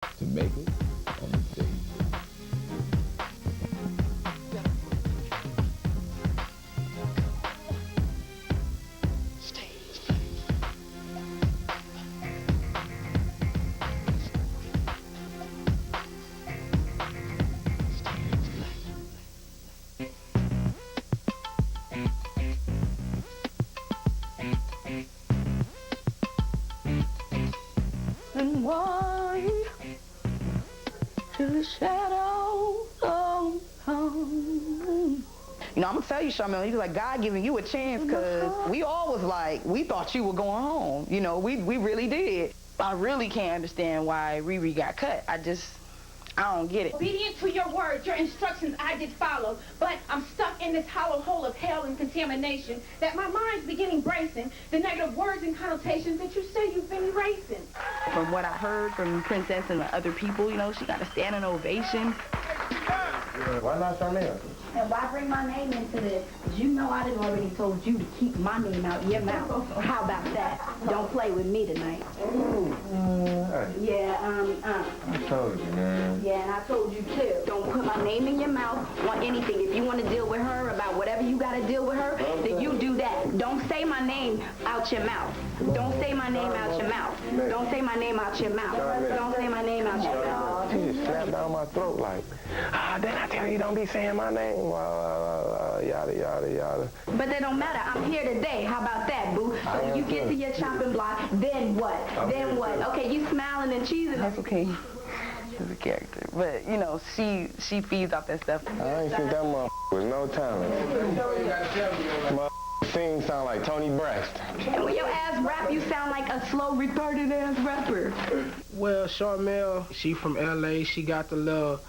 to make it on the stage. And why to the shadow of home. You know, I'm gonna tell you, Charmel, he was like, God giving you a chance, because we all was like, we thought you were going home. You know, we really did. I really can't understand why Riri got cut. I don't get it. Obedient to your words, your instructions I did follow, but I'm stuck in this hollow hole of hell and contamination that my mind's beginning bracing the negative words and connotations that you say you've been erasing. From what I heard from Princess and the other people, you know, she got a standing ovation. Why not Charmel? And why bring my name into this? Because you know I done already told you to keep my name out your mouth. How about that? Don't play with me tonight. Yeah, I told you, man. Yeah, and I told you too. Don't put my name in your mouth on anything. If you want to deal with her about whatever you got to deal with her, then you do that. Don't say my name out your mouth. Don't say my name out your mouth. Don't say my name out your mouth. Don't say my name out your mouth. She just slapped down my throat like, didn't I tell you don't be saying my name? Yada, yada, yada. But that don't matter. I'm here today. How about that, boo? So when you get to your chopping block, then what? Then what? Okay, you smiling and cheesing. That's okay. She's a character. But, you know, she feeds off that stuff. I ain't think that motherfucker was no talent. Motherfucker sing sound like Tony Braxton. And when your ass rap, you sound like a slow, retarded ass rapper. Well, Charmel, she from L.A. She got the little,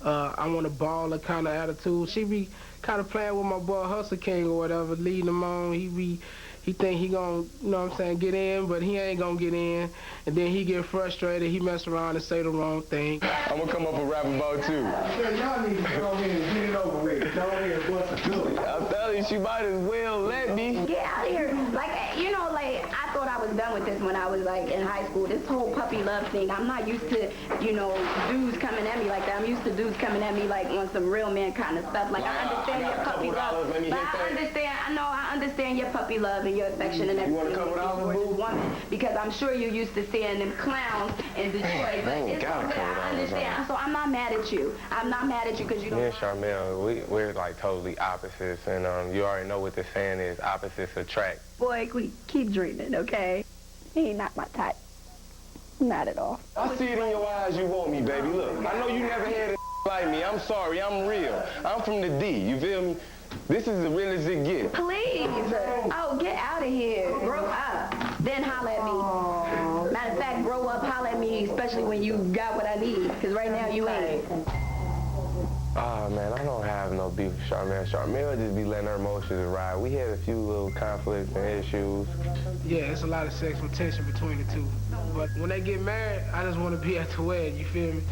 I want to baller kind of attitude. She be kind of playing with my boy Hustle King or whatever, leading him on. He think he gonna, you know what I'm saying, get in, but he ain't gonna get in. And then he get frustrated, he mess around and say the wrong thing. I'm gonna come up and rap about you. Y'all need to go ahead and get it over with. Go ahead and bust a good. I'm telling you, she might as well let me. Get out of here. Like, you know, like, I thought I was done with this when I was, like, in high school. This whole puppy love thing, I'm not used to, you know, dudes coming at me like that. I'm used to dudes coming at me, like, on some real man kind of stuff. Like, I understand your puppy love. But I understand your puppy love and your affection and everything. You want a couple dollars, boo? Woman, because I'm sure you're used to seeing them clowns in Detroit. But ain't it's got a okay. couple I dollars understand. So I'm not mad at you. I'm not mad at you because you don't. Me and Charmel, we're like totally opposites, and you already know what the saying is, opposites attract. Boy, keep dreaming, okay? He ain't not my type. Not at all. I see it in your eyes you want me, baby. Look, I know you never had a like me. I'm sorry, I'm real. I'm from the D, you feel me? This is the real as it gets. Please. Oh, get out of here. Grow up. Then holler at me. Matter of fact, grow up, holler at me, especially when you got what I need. Because right now you ain't. Man, I don't have no beef with Charmel. Charmel just be letting her emotions ride. We had a few little conflicts and issues. Yeah, it's a lot of sexual tension between the two. But when they get married, I just want to be at the wedding, you feel me?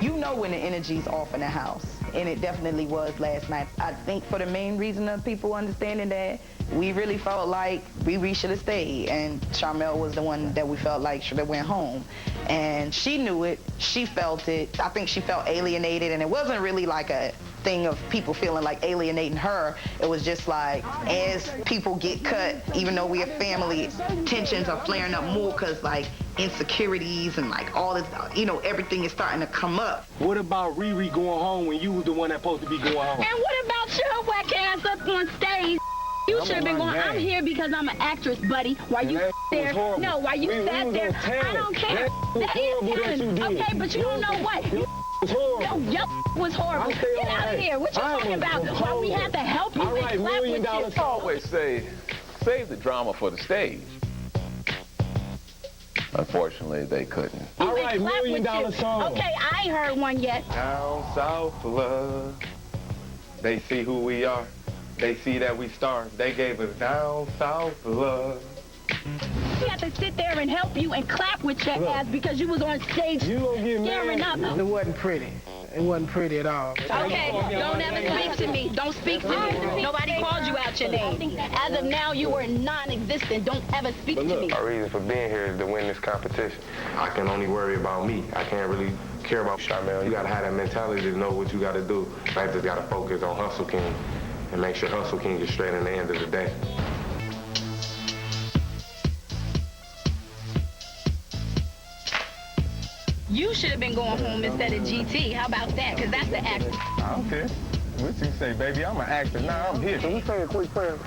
You know when the energy's off in the house, and it definitely was last night. I think for the main reason of people understanding that we really felt like Riri should have stayed, and Charmel was the one that we felt like should have went home. And she knew it, she felt it. I think she felt alienated, and it wasn't really like a thing of people feeling like alienating her. It was just like, as people get cut, even though we're family, tensions are flaring up more because like insecurities and like all this, you know, everything is starting to come up. What about Riri going home when you was the one that's supposed to be going home? And what about your whack ass up on stage? You should have been going, I'm here because I'm an actress, buddy. While you there, no, while you sat there, I don't care. That is talent. Okay, but you don't know what. No, your was horrible. Get out of here. What you talking about? Why we have to help you and clap with you? Always say, save the drama for the stage. Unfortunately, they couldn't. All right, $1 million song. Okay, I ain't heard one yet. Down south love, they see who we are. They see that we stars. They gave us down south love. We had to sit there and help you and clap with your ass because you was on stage You gonna get staring mad? up. It wasn't pretty. It wasn't pretty at all. Okay, don't ever speak to me. Don't speak to me. Nobody called you out your name. As of now, you are non-existent. Don't ever speak to me. Our reason for being here is to win this competition. I can only worry about me. I can't really care about Sharmell. You gotta have that mentality to know what you gotta do. I just gotta focus on Hustle King and make sure Hustle King is straight in the end of the day. You should have been going home instead of GT. How about that? Because that's the actor. I don't care. What you say, baby? I'm an actor now. I'm here. Can we say a quick prayer?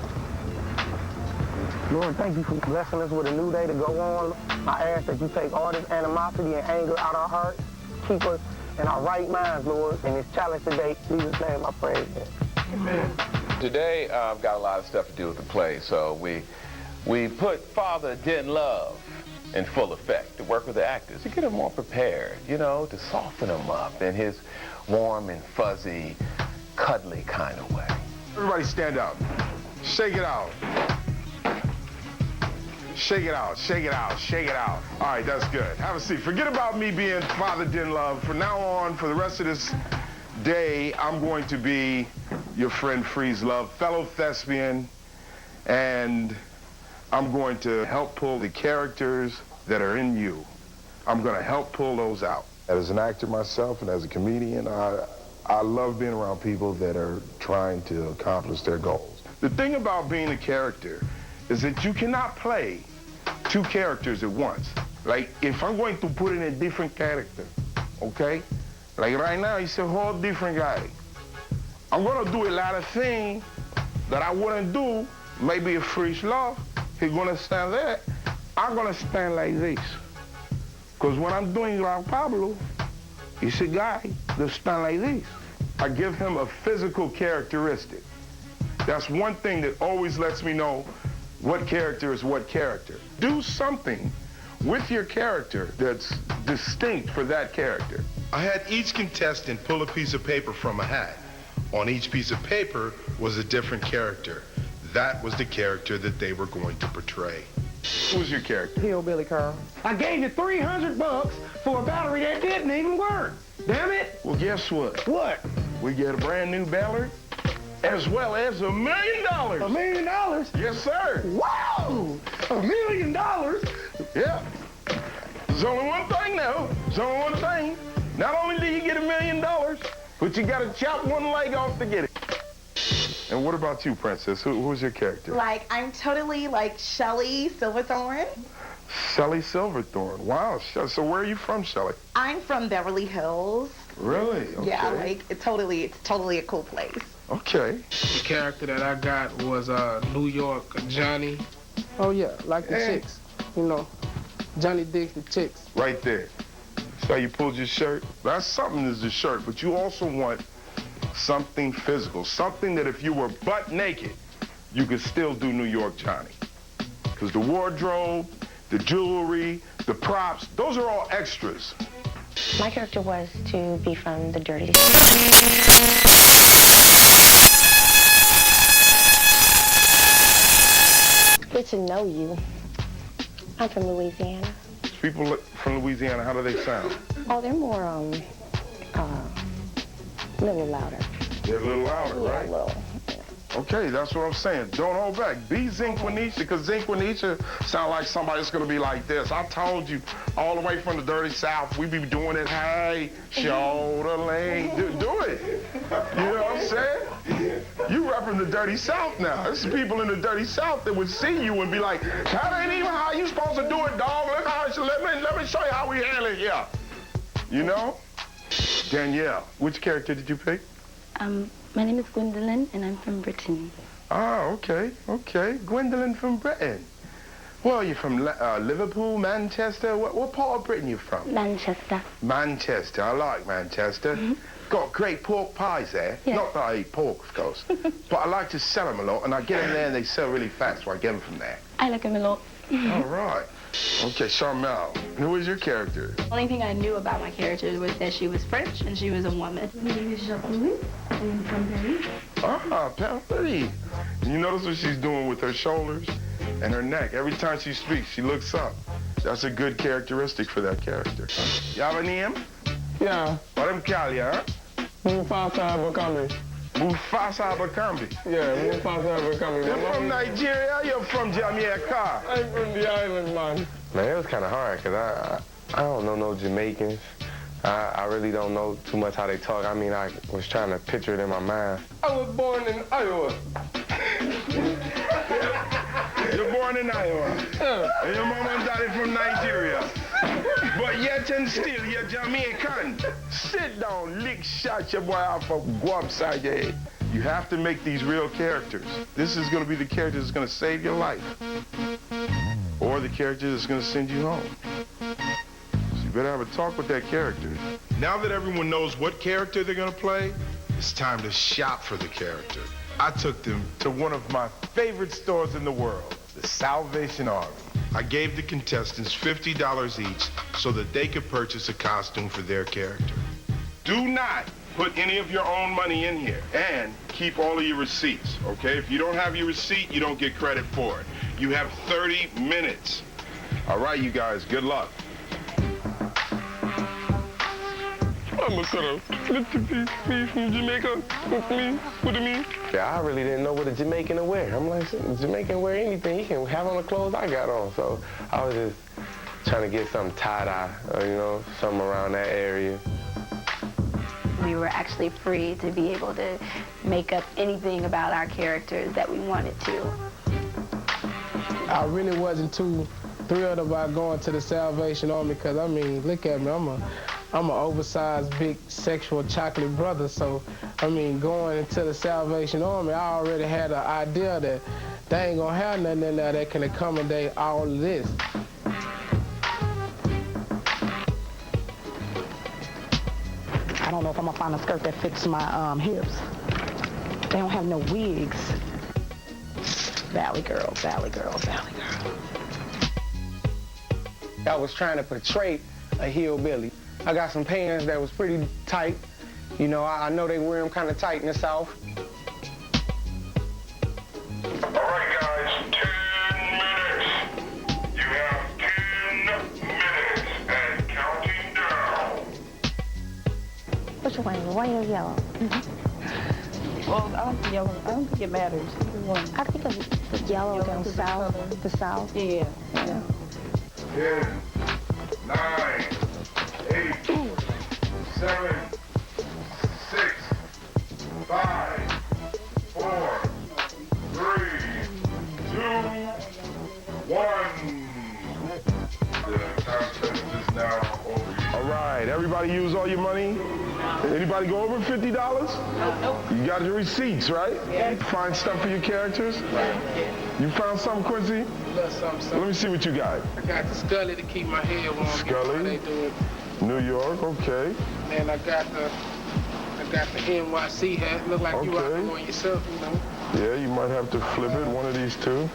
Lord, thank you for blessing us with a new day to go on. I ask that you take all this animosity and anger out of our hearts. Keep us in our right minds, Lord, in this challenge today. In Jesus' name I pray. Amen. Today, I've got a lot of stuff to do with the play, so we put Father Den Love in full effect to work with the actors, to get them more prepared, you know, to soften them up in his warm and fuzzy, cuddly kind of way. Everybody stand up. Shake it out. Shake it out, shake it out, shake it out. All right, that's good. Have a seat. Forget about me being Father Den Love. From now on, for the rest of this day, I'm going to be your friend Freeze Love, fellow thespian, and I'm going to help pull the characters that are in you. I'm going to help pull those out. As an actor myself and as a comedian, I love being around people that are trying to accomplish their goals. The thing about being a character is that you cannot play two characters at once. Like, if I'm going to put in a different character, okay? Like right now, it's a whole different guy. I'm gonna do a lot of things that I wouldn't do. Maybe a Freeze Love, he's gonna stand there. I'm gonna stand like this. Because when I'm doing Raul Pablo, he's a guy that stand like this. I give him a physical characteristic. That's one thing that always lets me know what character is what character. Do something with your character that's distinct for that character. I had each contestant pull a piece of paper from a hat. On each piece of paper was a different character. That was the character that they were going to portray. Who was your character? Hillbilly Carl. I gave you $300 for a battery that didn't even work. Damn it. Well, guess what? What? We get a brand new battery as well as $1 million. $1 million? Yes, sir. Wow! $1 million? Yeah. There's only one thing now. There's only one thing. Not only do you get $1 million, but you got to chop one leg off to get it. And what about you, Princess? Who's your character? Like, I'm totally like Shelley Silverthorne. Shelley Silverthorne. Wow. So where are you from, Shelley? I'm from Beverly Hills. Really? Okay. Yeah, like, it's totally a cool place. Okay. The character that I got was New York Johnny. Oh yeah, like the chicks, you know. Johnny digs the chicks. Right there. So you pulled your shirt. That's something is the shirt, but you also want something physical, something that if you were butt naked, you could still do New York Johnny. Because the wardrobe, the jewelry, the props, those are all extras. My character was to be from the dirty. Get to know you. I'm from Louisiana. People from Louisiana, how do they sound? Oh, they're more, a little louder. They're a little louder, Yeah, right? a little. Okay, that's what I'm saying. Don't hold back. Be Zinquanisha, because Zinquanisha sound like somebody that's gonna be like this. I told you, all the way from the dirty South, we be doing it, hey, shoulder length. Do it. You know what I'm saying? You repping the dirty South now. There's some people in the dirty South that would see you and be like, that ain't even how you supposed to do it, dog. Let me show you how we handle it here. You know? Danielle, which character did you pick? My name is Gwendolyn, and I'm from Britain. Ah, okay. Gwendolyn from Britain. Well, you're from Liverpool, Manchester. What part of Britain you from? Manchester. Manchester. I like Manchester. Mm-hmm. Got great pork pies there. Yeah. Not that I eat pork, of course. But I like to sell them a lot, and I get them there, and they sell really fast, so I get them from there. I like him a lot. All right. Okay, Sharmell, who is your character? The only thing I knew about my character was that she was French and she was a woman. My name is Jacques-Louis. I am from Paris. Ah, Paris. You notice what she's doing with her shoulders and her neck. Every time she speaks, she looks up. That's a good characteristic for that character. You have a name? Yeah. What am call you, huh? Mufasa Abercrombie. Mufasa Abercrombie. Yeah, Mufasa Abercrombie. You're from Nigeria, you're from Jamaica. I'm from the island, man. Man, it was kind of hard because I don't know no Jamaicans. I really don't know too much how they talk. I mean, I was trying to picture it in my mind. I was born in Iowa. You're born in Iowa. Yeah. And your mom and daddy from Nigeria. But yet and still, you're Jamaican. Sit down, lick shot your boy off a go upside your head. You have to make these real characters. This is going to be the character that's going to save your life. Or the character that's going to send you home. So you better have a talk with that character. Now that everyone knows what character they're gonna play, it's time to shop for the character. I took them To one of my favorite stores in the world, the Salvation Army. I gave the contestants $50 each so that they could purchase a costume for their character. Do not put any of your own money in here. And keep all of your receipts, okay? If you don't have your receipt, you don't get credit for it. You have 30 minutes. All right, you guys, good luck. I'm a sort of little piece from Jamaica. What do you mean? Yeah, I really didn't know what a Jamaican to wear. I'm like, a Jamaican wear anything. He can have on the clothes I got on. So I was just trying to get something tie-dye, something around that area. We were actually free to be able to make up anything about our characters that we wanted to. I really wasn't too thrilled about going to the Salvation Army because, I mean, look at me. I'm an oversized, big, sexual chocolate brother. So, I mean, going into the Salvation Army, I already had an idea that they ain't gonna have nothing in there that can accommodate all of this. I don't know if I'm gonna find a skirt that fits my hips. They don't have no wigs. Valley girl, valley girl, valley girl. I was trying to portray a hillbilly. I got some pants that was pretty tight. I know they wear them kind of tight in the South. All right, guys, 10 minutes. You have 10 minutes and counting down. Which one? White or yellow? Well, I don't think it matters. I think it's yellow down south. The South. Yeah. 10, 9, 8, 7, 6, 5, 4, 3, 2, 1. The contest is now over. All right, everybody use all your money? Anybody go over $50? Nope. You got your receipts, right? Yeah. Find stuff for your characters? You found something, Quincy? Something. Let me see what you got. I got the Scully to keep my head warm. Scully? They do it. New York, okay. And I got the NYC hat. Look like you out there on yourself, Yeah, you might have to flip it, one of these two.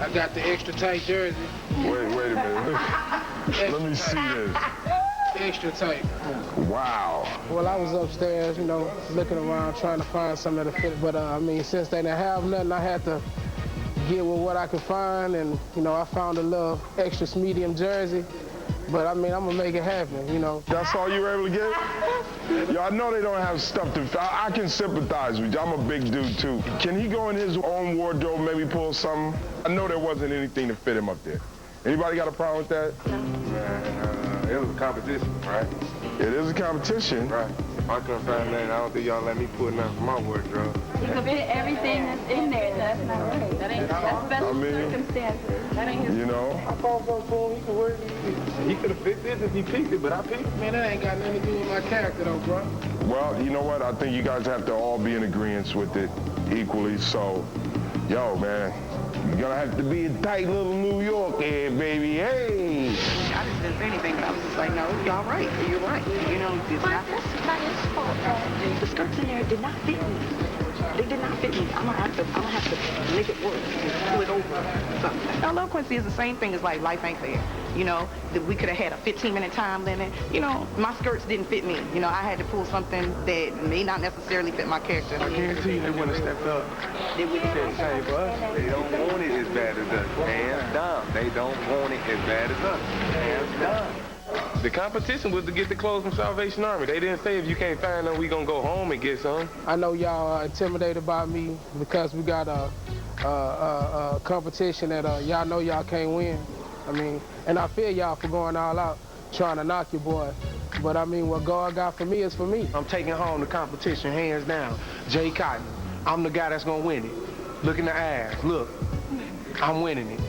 I got the extra tight jersey. Wait a minute. Let me see this. Extra tight. Wow. Well, I was upstairs, looking around, trying to find something that'll fit. But, since they didn't have nothing, I had to get with what I could find. And, I found a little extra medium jersey. But, I'm going to make it happen, That's all you were able to get? Yo, I know they don't have stuff to... I can sympathize with you. I'm a big dude, too. Can he go in his own wardrobe, maybe pull something? I know there wasn't anything to fit him up there. Anybody got a problem with that? Man, it was a competition, right? It is a competition. Right. If I couldn't find nothing, I don't think y'all let me pull nothing from my wardrobe. You can fit everything that's in there. That's not right. That's special circumstances. That ain't his. I thought so cool. He could wear it. He could have picked this if he picked it, but I picked it. Man, that ain't got nothing to do with my character, though, bro. Well, you know what? I think you guys have to all be in agreement with it equally. So, yo, man, you're gonna have to be a tight little New York head, baby. Hey! I just didn't say anything, but I was just like, no, y'all right. You're right. It's But not. that's not his fault. The skirts in there did not fit me. They did not fit me. I'm gonna have to make it work and pull it over. So, now, Lil Quincy is the same thing as like life ain't fair. That we could have had a 15-minute time limit. My skirts didn't fit me. I had to pull something that may not necessarily fit my character. I guarantee you they wouldn't have stepped up. They wouldn't have. Hey, bud, they don't want it as bad as us. Hands down. They don't want it as bad as us. Hands down. The competition was to get the clothes from Salvation Army. They didn't say if you can't find them, we gonna go home and get some. I know y'all are intimidated by me because we got a competition that y'all know y'all can't win. I mean, and I feel y'all for going all out, trying to knock your boy. But I mean, what God got for me is for me. I'm taking home the competition hands down. Jay Cotton, I'm the guy that's gonna win it. Look in the eyes, look, I'm winning it.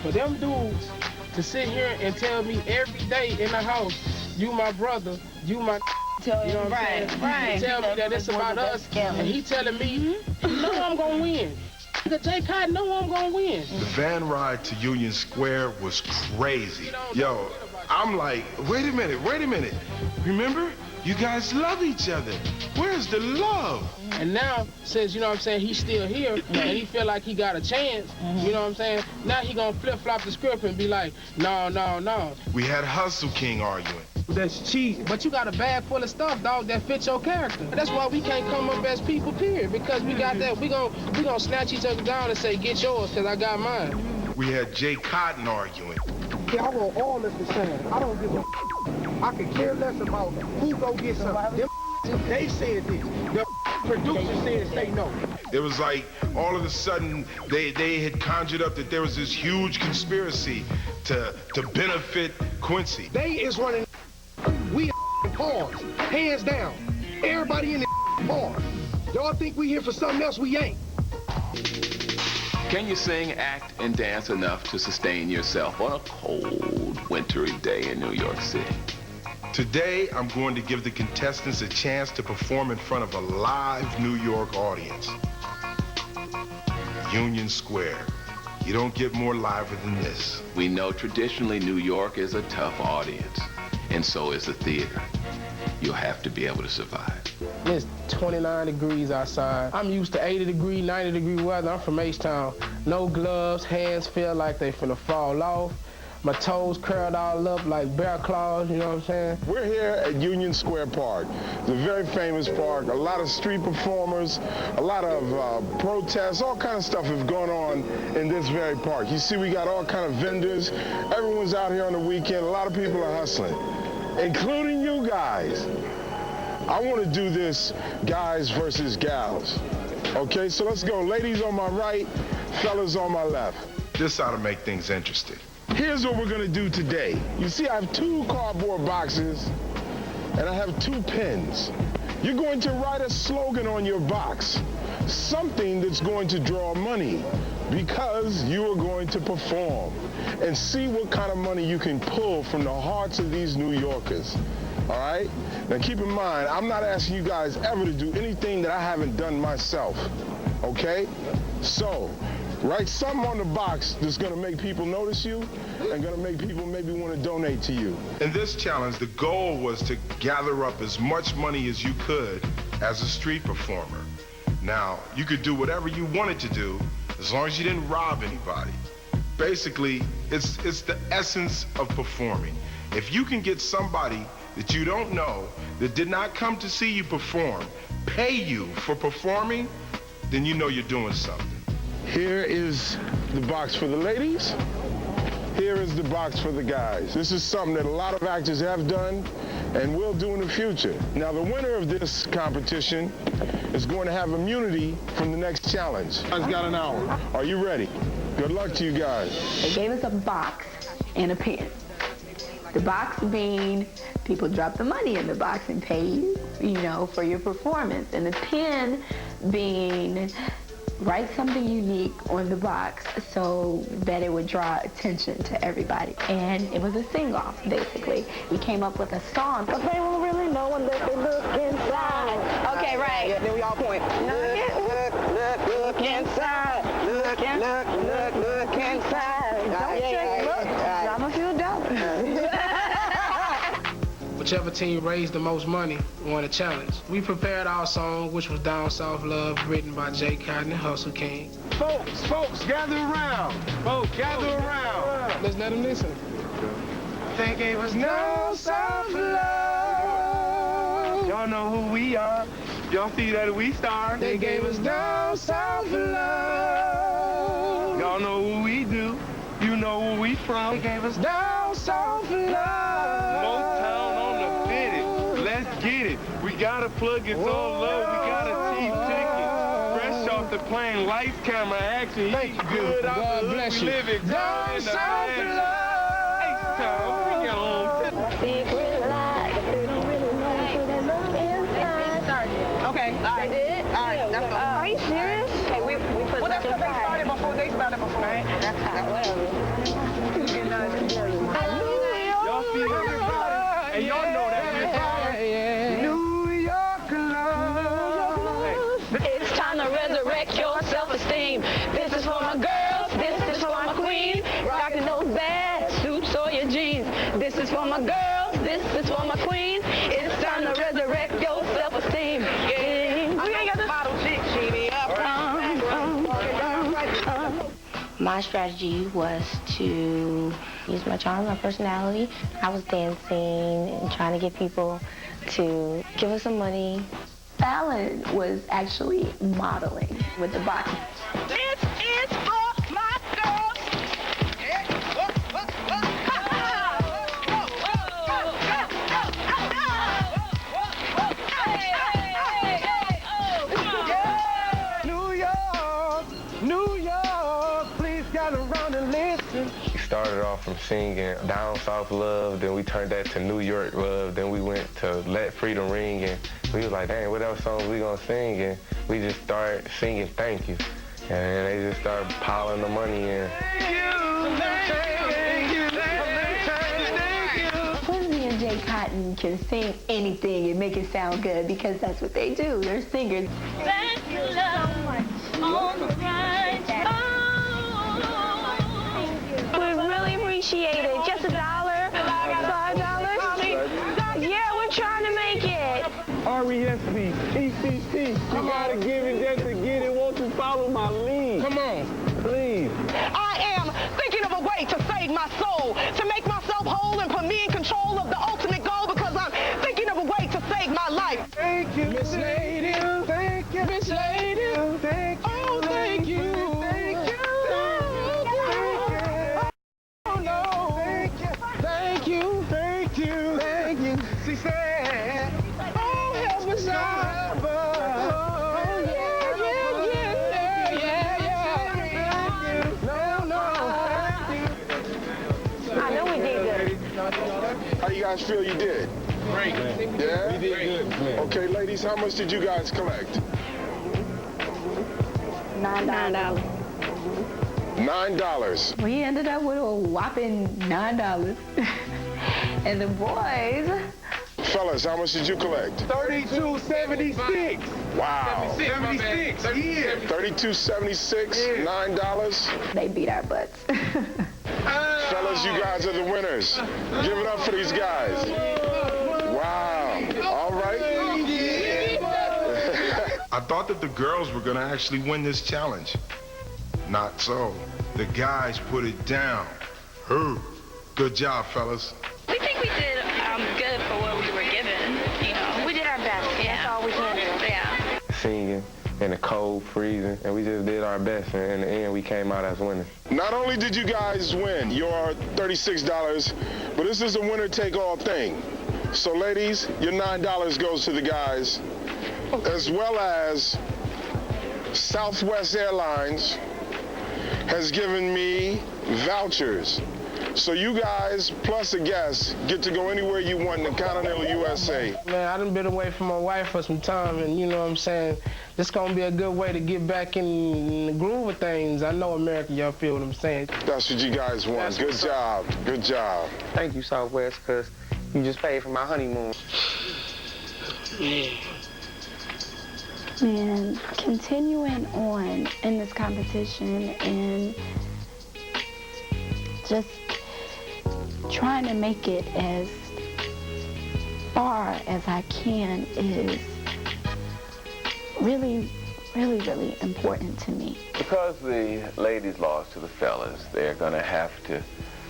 For them dudes to sit here and tell me every day in the house, you my brother, you my you know what I'm saying? Right. Tell me that it's about us, and he telling me, no, I'm gonna win. Jay Cotton, no, I'm gonna win. The van ride to Union Square was crazy. Yo, I'm like, wait a minute. Remember? You guys love each other. Where's the love? And now, since, you know what I'm saying, he's still here, and he feel like he got a chance, you know what I'm saying? Now he gonna flip-flop the script and be like, no. We had Hustle King arguing. That's cheating. But you got a bag full of stuff, dog, that fits your character. That's why we can't come up as people, period, because we got that. We gonna snatch each other down and say, get yours, because I got mine. We had Jay Cotton arguing. Yeah, I want all this the same. I don't give a I could care less about who go get some. They said this. The producer said say no. It was like all of a sudden they had conjured up that there was this huge conspiracy to benefit Quincy. They is running. We pause. Hands down. Everybody in the pause. Y'all think we here for something else? We ain't. Can you sing, act, and dance enough to sustain yourself on a cold, wintry day in New York City? Today, I'm going to give the contestants a chance to perform in front of a live New York audience. Union Square. You don't get more lively than this. We know traditionally New York is a tough audience, and so is the theater. You'll have to be able to survive. It's 29 degrees outside. I'm used to 80 degree, 90 degree weather. I'm from H-Town. No gloves, hands feel like they finna fall off. My toes curled all up like bear claws, you know what I'm saying? We're here at Union Square Park. It's a very famous park. A lot of street performers, a lot of protests, all kind of stuff have gone on in this very park. You see, we got all kind of vendors. Everyone's out here on the weekend. A lot of people are hustling, including you guys. I want to do this guys versus gals. Okay, so let's go. Ladies on my right, fellas on my left. This ought to make things interesting. Here's what we're gonna do today. You see, I have 2 cardboard boxes and I have 2 pens. You're going to write a slogan on your box, something that's going to draw money, because you are going to perform and see what kind of money you can pull from the hearts of these New Yorkers. All right? Now keep in mind, I'm not asking you guys ever to do anything that I haven't done myself. Okay? So, write something on the box that's going to make people notice you and going to make people maybe want to donate to you. In this challenge, the goal was to gather up as much money as you could as a street performer. Now, you could do whatever you wanted to do as long as you didn't rob anybody. Basically, it's the essence of performing. If you can get somebody that you don't know, that did not come to see you perform, pay you for performing, then you know you're doing something. Here is the box for the ladies. Here is the box for the guys. This is something that a lot of actors have done and will do in the future. Now, the winner of this competition is going to have immunity from the next challenge. You guys got an hour. Are you ready? Good luck to you guys. They gave us a box and a pen. The box being people drop the money in the box and pay you, for your performance. And the pen being write something unique on the box so that it would draw attention to everybody. And it was a sing-off, basically. We came up with a song. But they won't really know unless they look inside. Okay, right. Yeah, then we all point. Look inside. Look inside. Don't check, look. Drop a few dollars. Whichever team raised the most money won a challenge. We prepared our song, which was Down South Love, written by Jay Cotton and Hustle King. Folks, gather around. Folks, gather around. Let's let them listen. They gave us no South love. Y'all know who we are. Y'all see that we star. They gave us no South love. Y'all know who we do. You know where we from. They gave us no South love. Most get it. We gotta plug it all low. We got a cheap ticket. Fresh off the plane, lights, camera, action. Thank you, Good. God bless you. Live it. Down south of love. H-Town, bring it on. Okay, all right. All right, that's all. Are you serious? Hey, we put Well, that's what they started before. They started before. Right? That's hot, whatever. Y'all see everybody? Hey, y'all know that. New York love. It's time to resurrect your self-esteem. This is for my girls, this is for my queens, rocking those bad suits or your jeans. This is for my girls, this is for my queens. It's time to resurrect your self-esteem. We ain't got the bottle chick, Sheenie. My strategy was to use my charm, my personality. I was dancing and trying to get people to give us some money. Fallon was actually modeling with the box. This is for my girls. New York, please gather around and listen. We started off from singing Down South Love, then we turned that to New York Love, then we went to Let Freedom Ring, and we was like, dang, what else songs we gonna sing? And we just started singing Thank You. And they just started piling the money in. Quincy and Jay Cotton can sing anything and make it sound good because that's what they do. They're singers. Thank you so much. All right. We really appreciate it. Just $1, $5. Yeah, we're trying to make it. R-E-S-B, ECC. You gotta give it just to get it. Won't you follow my lead? Come on. Please. I am thinking of a way to save my soul, to make myself whole and put me in control of the ultimate goal because I'm thinking of a way to save my life. Thank you, Miss Lady. Thank you, Miss Lady. Thank you. Oh, thank you. Thank you. Oh, no. Thank you. Thank you. Thank you. Thank you. She said, oh, help us out. Oh, yeah. No. I know we did good. How you guys feel you did? Great. Yeah? We did good. Okay, ladies, how much did you guys collect? $9. $9. We ended up with a whopping $9. And the boys, Fellas, how much did you collect? $32.76. Wow. 76. Yeah. $32.76, $9. they beat our butts. Fellas, you guys are the winners. Give it up for these guys. Wow. All right. I thought that the girls were gonna actually win this challenge. Not so. The guys put it down. Good job, fellas. We think we did good for what we were given, you know. We did our best. Yeah. That's all we can do. Yeah. Singing in the cold, freezing, and we just did our best, and in the end, we came out as winners. Not only did you guys win your $36, but this is a winner-take-all thing. So, ladies, your $9 goes to the guys, as well as Southwest Airlines has given me vouchers. So you guys, plus a guest, get to go anywhere you want in the continental USA. Man, I done been away from my wife for some time, and you know what I'm saying? This gonna be a good way to get back in the groove of things. I know America, y'all feel what I'm saying. That's what you guys want. Good job. Good job. Thank you, Southwest, because you just paid for my honeymoon. Man, continuing on in this competition and just trying to make it as far as I can is really, really, really important to me. Because the ladies lost to the fellas, they're going to have to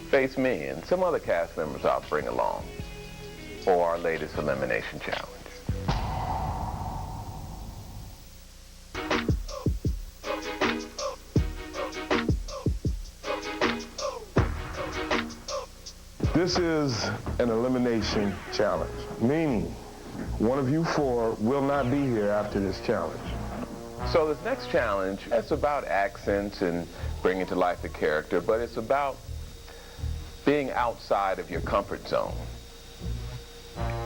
face me and some other cast members I'll bring along for our latest elimination challenge. This is an elimination challenge, meaning one of you four will not be here after this challenge. So this next challenge, it's about accents and bringing to life the character, but it's about being outside of your comfort zone.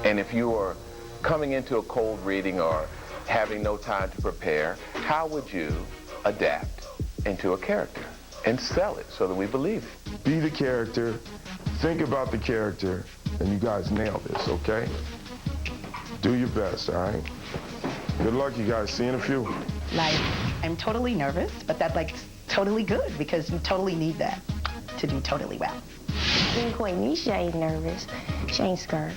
And if you are coming into a cold reading or having no time to prepare, how would you adapt into a character and sell it so that we believe it? Be the character, think about the character, and you guys nail this, okay? Do your best, all right? Good luck, you guys. See you in a few. Like, I'm totally nervous, but that's like totally good because you totally need that to do totally well. Nisha ain't nervous. She ain't scared.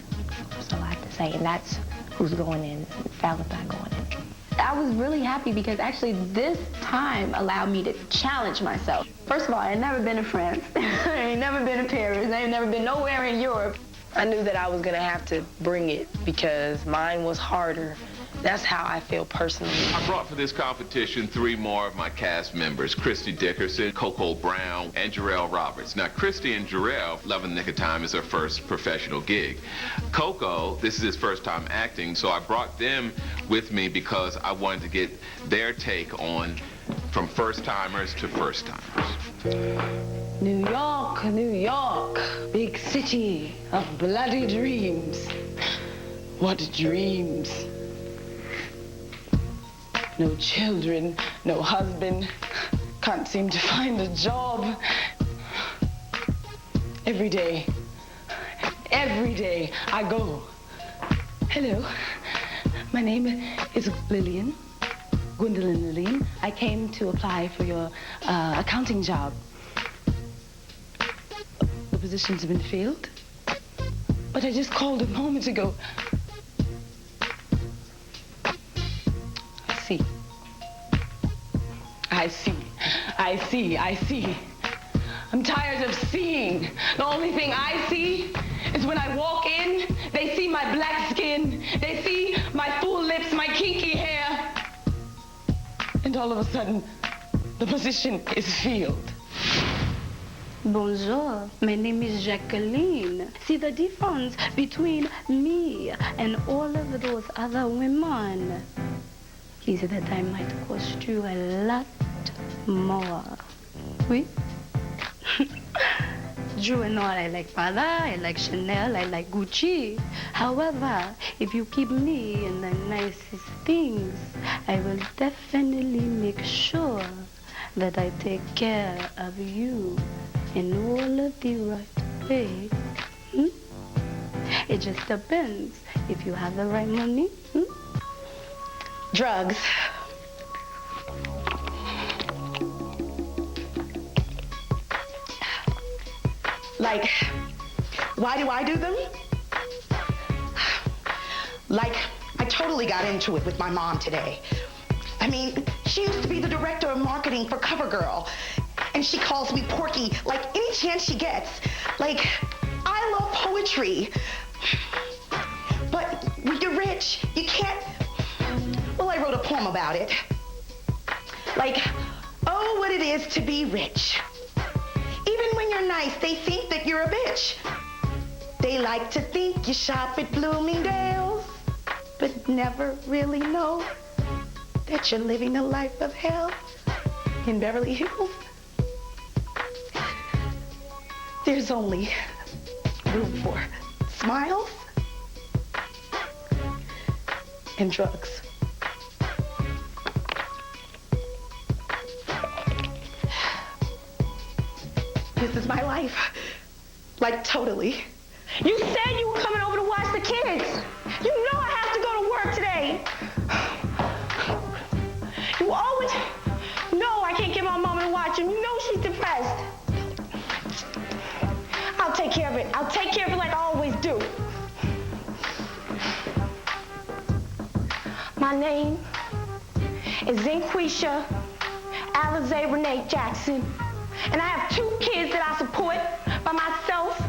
That's a lot to say, and that's who's going in. Valentine going in. I was really happy because actually this time allowed me to challenge myself. First of all, I had never been to France. I ain't never been to Paris. I ain't never been nowhere in Europe. I knew that I was gonna have to bring it because mine was harder. That's how I feel personally. I brought for this competition 3 more of my cast members, Christy Dickerson, Coco Brown, and Jarrell Roberts. Now, Christy and Jarrell, Love in the Nick of Time is her first professional gig. Coco, this is his first time acting, so I brought them with me because I wanted to get their take on from first-timers to first-timers. New York, big city of bloody dreams. What dreams? No children, no husband, can't seem to find a job. Every day I go. Hello, my name is Lillian, Gwendolyn Lillian. I came to apply for your accounting job. The positions have been filled, but I just called a moment ago. I see. I'm tired of seeing. The only thing I see is when I walk in, they see my black skin, they see my full lips, my kinky hair, and all of a sudden, the position is filled. Bonjour, my name is Jacqueline. See the difference between me and all of those other women is that I might cost you a lot more. Oui? You know I like Prada, I like Chanel, I like Gucci. However, if you keep me in the nicest things, I will definitely make sure that I take care of you in all of the right way. It just depends if you have the right money. Drugs. Like, why do I do them? Like, I totally got into it with my mom today. I mean, she used to be the director of marketing for CoverGirl, and she calls me Porky like any chance she gets. Like, I love poetry, but when you're rich, you can't. Well, I wrote a poem about it. Like, oh, what it is to be rich. Even when you're nice, they think that you're a bitch. They like to think you shop at Bloomingdale's, but never really know that you're living a life of hell in Beverly Hills. There's only room for smiles and drugs. This is my life. Like, totally. You said you were coming over to watch the kids. You know I have to go to work today. You always know I can't get my mama to watch him. You know she's depressed. I'll take care of it. I'll take care of it like I always do. My name is Zinquisha Alizé Renee Jackson. And I have 2 kids that I support by myself.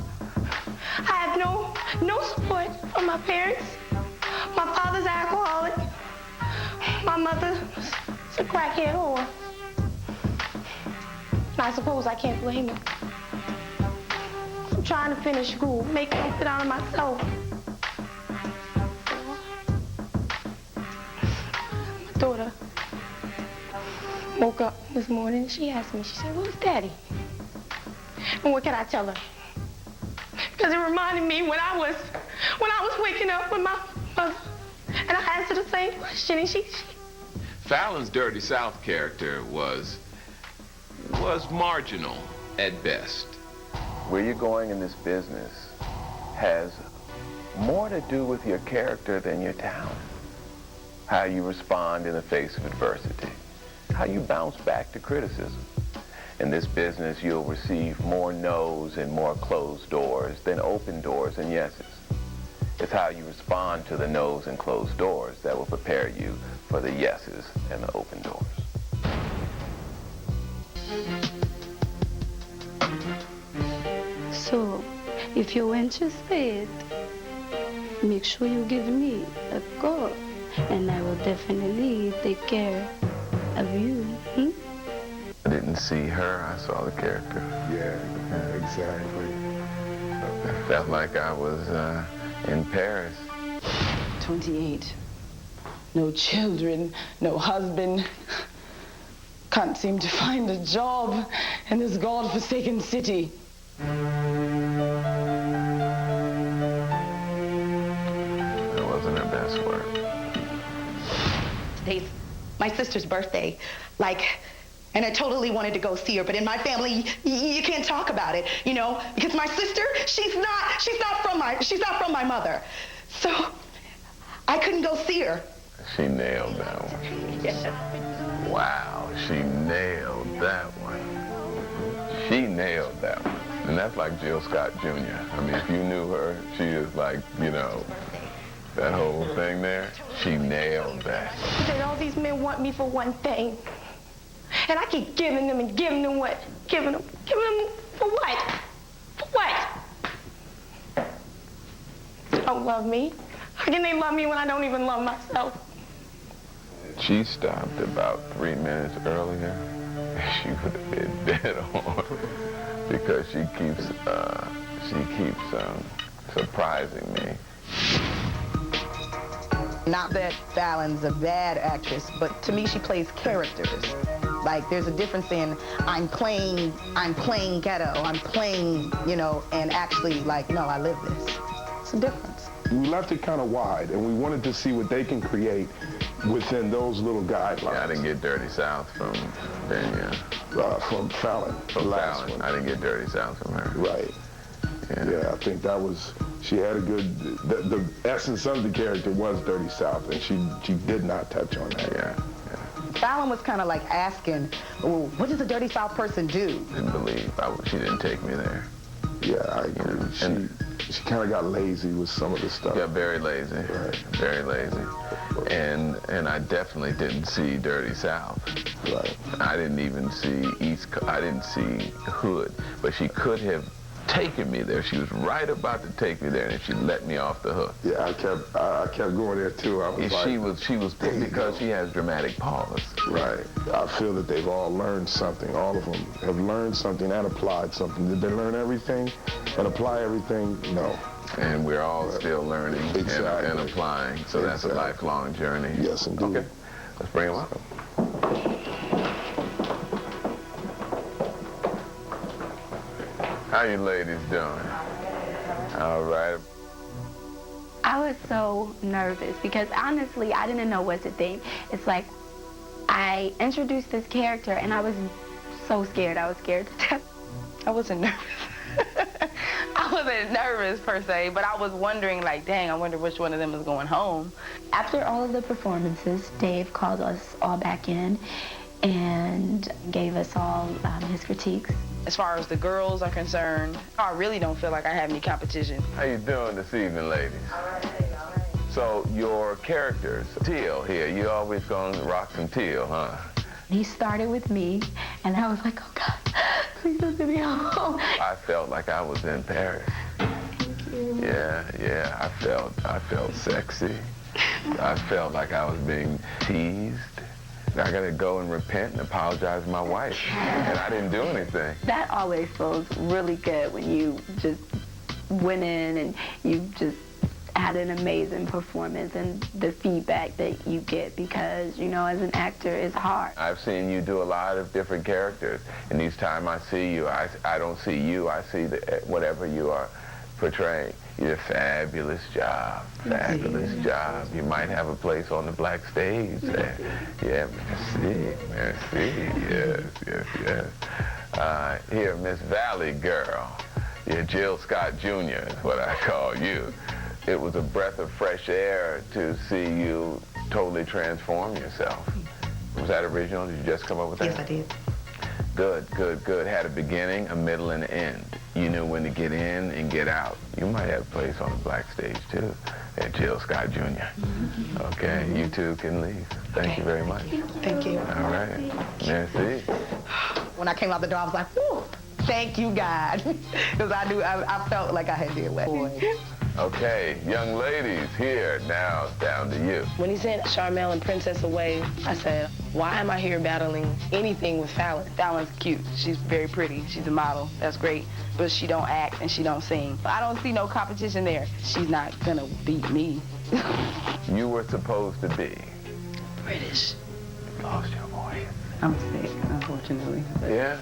I have no support from my parents. My father's an alcoholic. My mother's a crackhead whore. And I suppose I can't blame her. I'm trying to finish school, make something out of myself. daughter woke up this morning and she asked me, she said, "Where's Daddy?" And what can I tell her? Because it reminded me when I was waking up with my mother, and I asked her the same question, and she Fallon's Dirty South character was marginal at best. Where you're going in this business has more to do with your character than your talent. How you respond in the face of adversity. How you bounce back to criticism. In this business, you'll receive more no's and more closed doors than open doors and yeses. It's how you respond to the no's and closed doors that will prepare you for the yeses and the open doors. So, if you're interested, make sure you give me a call, and I will definitely take care of you. I didn't see her, I saw the character. Yeah, exactly. I felt like I was in Paris. 28. No children, no husband. Can't seem to find a job in this God-forsaken city. That wasn't her best work. Today's my sister's birthday, and I totally wanted to go see her, but in my family, you can't talk about it, because my sister, she's not from my mother, so I couldn't go see her. She nailed that one. Yeah. Wow, she nailed that one. She nailed that one. And that's like Jill Scott Jr. I mean, if you knew her, she is like, that whole thing there, she nailed that. said, all these men want me for one thing. And I keep giving them and giving them what? Giving them for what? For what? They don't love me. How can they love me when I don't even love myself? She stopped about 3 minutes earlier. She would have been dead on because she keeps surprising me. Not that Fallon's a bad actress, but to me she plays characters. Like there's a difference in I'm playing ghetto, I'm playing, and actually no, I live this. It's a difference. We left it kind of wide, and we wanted to see what they can create within those little guidelines. Yeah, I didn't get Dirty South from Danielle. From Fallon. From Fallon. I didn't get Dirty South from her. Right. Yeah, I think that was, she had a good, the essence of the character was Dirty South, and she did not touch on that. Yeah. Fallon was kind of like asking, well, what does a Dirty South person do? Didn't believe she didn't take me there. Yeah, I agree. She kind of got lazy with some of the stuff. Yeah, very lazy. Right. Very lazy. And I definitely didn't see Dirty South. Right. I didn't even see I didn't see Hood, but she could have taken me there. She was right about to take me there, and she let me off the hook. Yeah, I kept going there too. I was she was because she has dramatic pause. Right. I feel that they've all learned something. All of them have learned something and applied something. Did they learn everything and apply everything? No. And we're all still learning and applying. So that's a lifelong journey. Yes, indeed. Okay. Let's bring them up. How you ladies doing? All right. I was so nervous because honestly, I didn't know what to think. It's like I introduced this character and I was so scared. I was scared to death. I wasn't nervous. I wasn't nervous per se, but I was wondering dang, I wonder which one of them is going home. After all of the performances, Dave called us all back in and gave us all his critiques. As far as the girls are concerned, I really don't feel like I have any competition. How you doing this evening, ladies? All right. So your characters, Teal here, you always gonna rock some Teal, huh? He started with me, and I was like, oh God, please don't send me home. I felt like I was in Paris. Yeah, I felt sexy. I felt like I was being teased. I gotta go and repent and apologize to my wife. And I didn't do anything. That always feels really good when you just went in and you just had an amazing performance and the feedback that you get because, you know, as an actor, it's hard. I've seen you do a lot of different characters, and each time I see you, I don't see you, I see whatever you are portraying. You did a fabulous job, fabulous job. You might have a place on the black stage there. Yeah, merci, yes. Here, Miss Valley Girl. Yeah, Jill Scott Jr. is what I call you. It was a breath of fresh air to see you totally transform yourself. Was that original? Did you just come up with that? Yes, I did. Good, good, good. Had a beginning, a middle, and an end. You knew when to get in and get out. You might have a place on the black stage, too, at Jill Scott Jr. Okay, you two can leave. Thank you very much. Thank you. All right. Merci. When I came out the door, I was like, whew, thank you, God. Because I felt like I had did well. Okay, young ladies, here, now it's down to you. When he sent Charmel and Princess away, I said, why am I here battling anything with Fallon? Fallon's cute. She's very pretty. She's a model. That's great. But she don't act and she don't sing. I don't see no competition there. She's not gonna beat me. You were supposed to be British. You lost your voice. I'm sick, unfortunately. Yeah?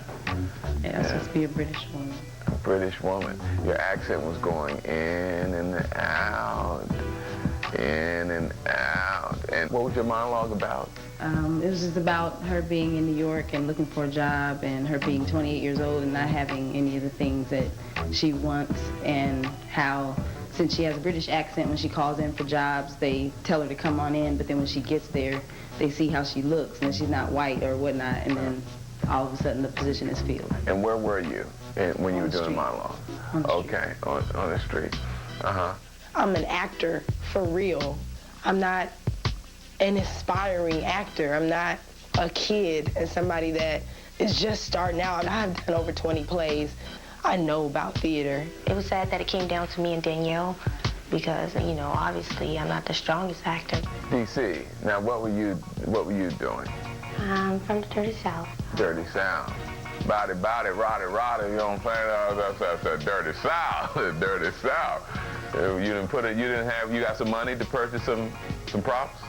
Yeah, I'm supposed to be a British woman. A British woman. Your accent was going in and out, in and out. And what was your monologue about? It was just about her being in New York and looking for a job and her being 28 years old and not having any of the things that she wants, and how, since she has a British accent, when she calls in for jobs, they tell her to come on in, but then when she gets there, they see how she looks and she's not white or whatnot, and then all of a sudden the position is filled. And where were you when you were doing the monologue? Okay, on the street. I'm an actor for real. I'm not an aspiring actor. I'm not a kid and somebody that is just starting out. I've done over 20 plays. I know about theater. It was sad that it came down to me and Danielle because, you know, obviously I'm not the strongest actor. DC, now what were you doing? I'm from the Dirty South. Dirty South. Body, body, roddy, roddy, you know what I'm saying? That's Dirty South, Dirty South. You got some money to purchase some props?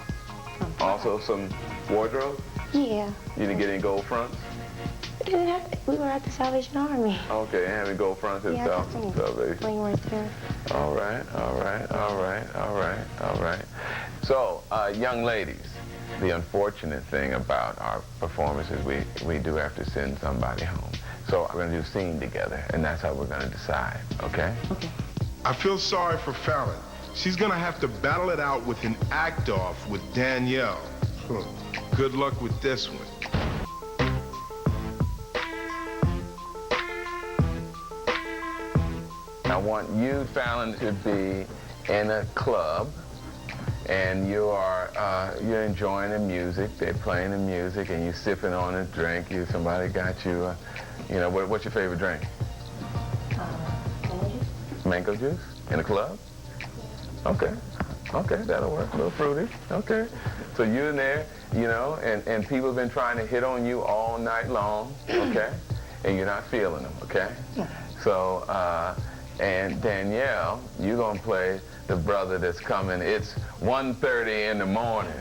Also some wardrobe? Yeah. You didn't get any gold fronts? We didn't have to. We were at the Salvation Army. Okay, and having gold fronts at Salvation. Bling right there. All right. So, young ladies, the unfortunate thing about our performances, we do have to send somebody home. So we're going to do a scene together, and that's how we're going to decide, okay? Okay. I feel sorry for Fallon. She's gonna have to battle it out with an act-off with Danielle. Good luck with this one. I want you, Fallon, to be in a club, and you're enjoying the music. They're playing the music, and you're sipping on a drink. Somebody got you, what's your favorite drink? Mango juice in a club? Okay, that'll work. A little fruity. Okay. So you're in there, and people have been trying to hit on you all night long, okay? And you're not feeling them, okay? So, and Danielle, you're gonna play the brother that's coming. It's 1:30 in the morning.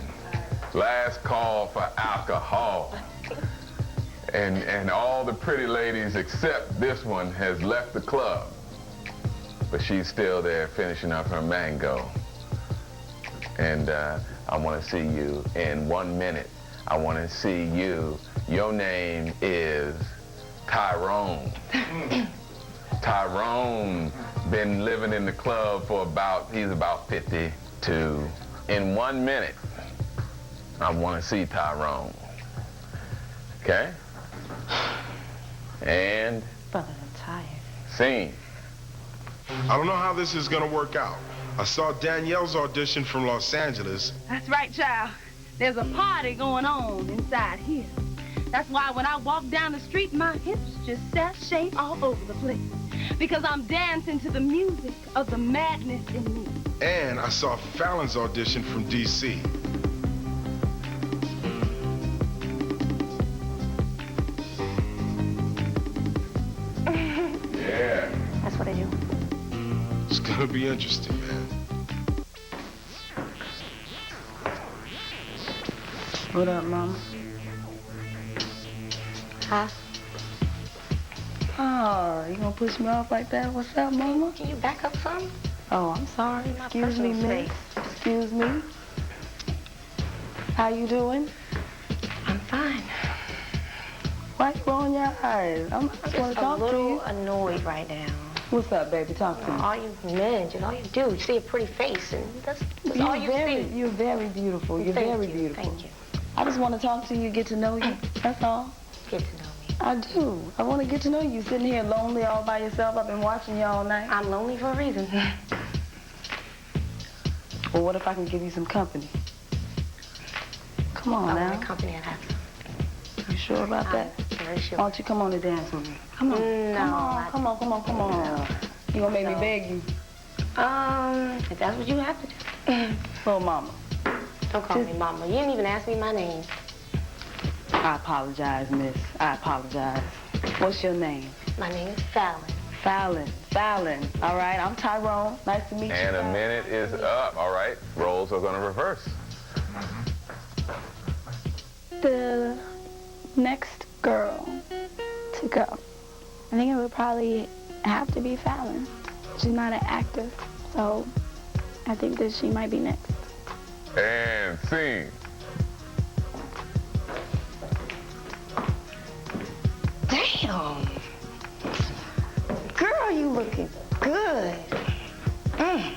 Last call for alcohol. And all the pretty ladies except this one has left the club. But she's still there finishing up her mango. And I want to see you in 1 minute. I want to see you. Your name is Tyrone. Tyrone been living in the club for he's about 52. In 1 minute, I want to see Tyrone. Okay? And Brother, I'm tired. Scene. I don't know how this is gonna work out. I saw Danielle's audition from Los Angeles. That's right, child. There's a party going on inside here. That's why when I walk down the street, my hips just sashay all over the place. Because I'm dancing to the music of the madness in me. And I saw Fallon's audition from DC. Yeah. That's what I do. It's gonna be interesting, man. What up, Mama? Huh? Oh, you gonna push me off like that? What's up, Mama? Can you back up some? Oh, I'm sorry. Excuse me, miss. Excuse me. How you doing? I'm fine. Why you rolling your eyes? I'm just want to talk to you. I'm a little annoyed right now. What's up, baby? Talk to me. All you men, all you do, you see a pretty face, and that's all you see. You're very beautiful. You're very beautiful. Thank you. I just want to talk to you, get to know you. That's all. Get to know me. I do. I want to get to know you. Sitting here lonely all by yourself. I've been watching you all night. I'm lonely for a reason. Well, what if I can give you some company? Come on now. Company I'd have. You sure about that? Very sure. Why don't you come on and dance with me? Come on. No, come on. You gonna make me beg you? If that's what you have to do. Little mama. Don't call me mama. You didn't even ask me my name. I apologize, miss. I apologize. What's your name? My name is Fallon. Fallon. All right, I'm Tyrone. Nice to meet you. And a minute is up. All right, roles are gonna reverse. The next girl to go, I think it would probably have to be Fallon. She's not an actor, so I think that she might be next. And scene. Damn. Girl, you looking good. I'd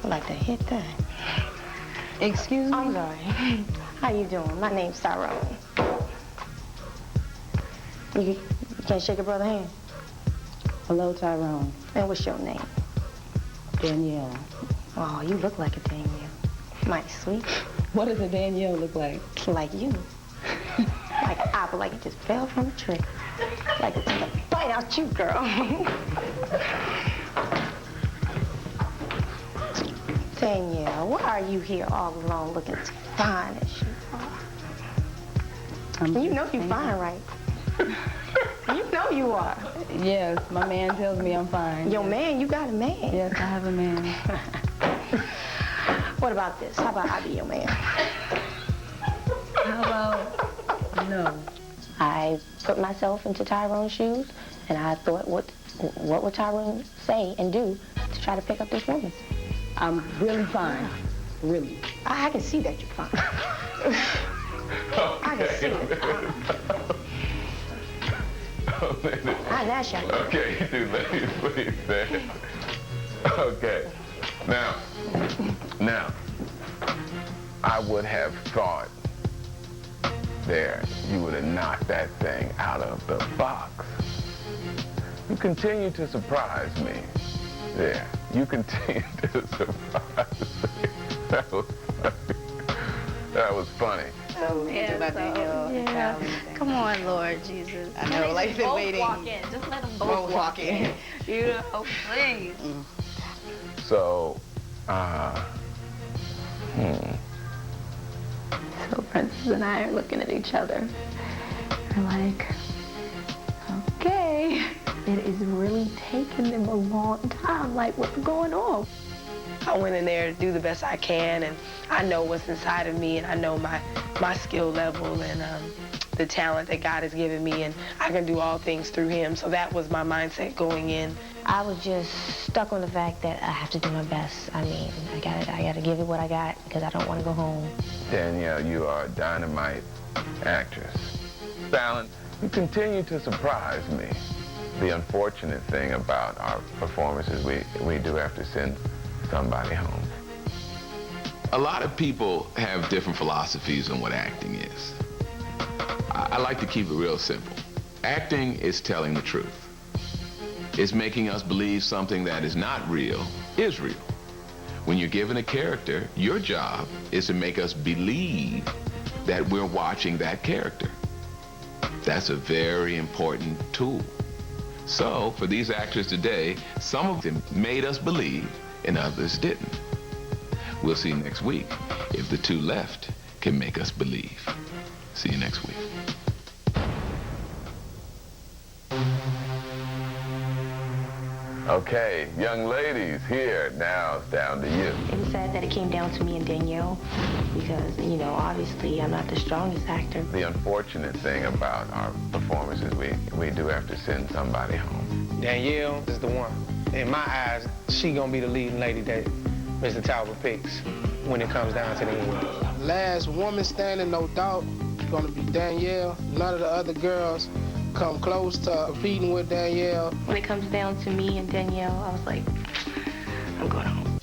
like to hit that. Excuse me? I'm sorry. How you doing? My name's Tyrone. You can't shake a brother's hand? Hello, Tyrone. And what's your name? Danielle. Oh, you look like a Danielle. Mighty sweet. What does a Danielle look like? Like you. Like an apple, like it just fell from a tree. Like it's gonna bite out you, girl. Danielle, why are you here all alone looking as fine as you are? You know you're fine, right? You know you are. Yes, my man tells me I'm fine. Your man? You got a man? Yes, I have a man. What about this? How about I be your man? How about no? I put myself into Tyrone's shoes, and I thought, what would Tyrone say and do to try to pick up this woman? I'm really fine. Really. I can see that you're fine. I can see it. I dash you. Okay, dude, please, man. Okay. Now, I would have thought there you would have knocked that thing out of the box. You continue to surprise me. There. You continue to surprise me. That was funny. That was funny. Yeah. Come on, Lord Jesus. I know, like they're waiting. Walk in. Just let them both walk in. You know, please. So, So Princess and I are looking at each other. We're like, okay. It is really taking them a long time. Like, what's going on? I went in there to do the best I can, and I know what's inside of me, and I know my skill level and the talent that God has given me, and I can do all things through him. So that was my mindset going in. I was just stuck on the fact that I have to do my best. I mean, I gotta give it what I got because I don't want to go home. Danielle, you are a dynamite actress. Fallon, you continue to surprise me. The unfortunate thing about our performances, we do have to send somebody home. A lot of people have different philosophies on what acting is. I like to keep it real simple. Acting is telling the truth. It's making us believe something that is not real is real. When you're given a character, your job is to make us believe that we're watching that character. That's a very important tool. So, for these actors today, some of them made us believe and others didn't. We'll see next week if the two left can make us believe. See you next week. Okay, young ladies, here, now it's down to you. It was sad that it came down to me and Danielle because, you know, obviously I'm not the strongest actor. The unfortunate thing about our performances, we do have to send somebody home. Danielle is the one. In my eyes, she gonna be the leading lady that Mr. Talbot picks when it comes down to the end. Last woman standing, no doubt, gonna be Danielle. None of the other girls come close to competing with Danielle. When it comes down to me and Danielle, I was like, I'm going home.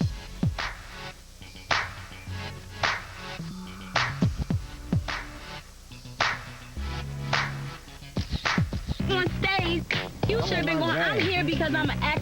On stage, you should have been going, I'm here because I'm an actor.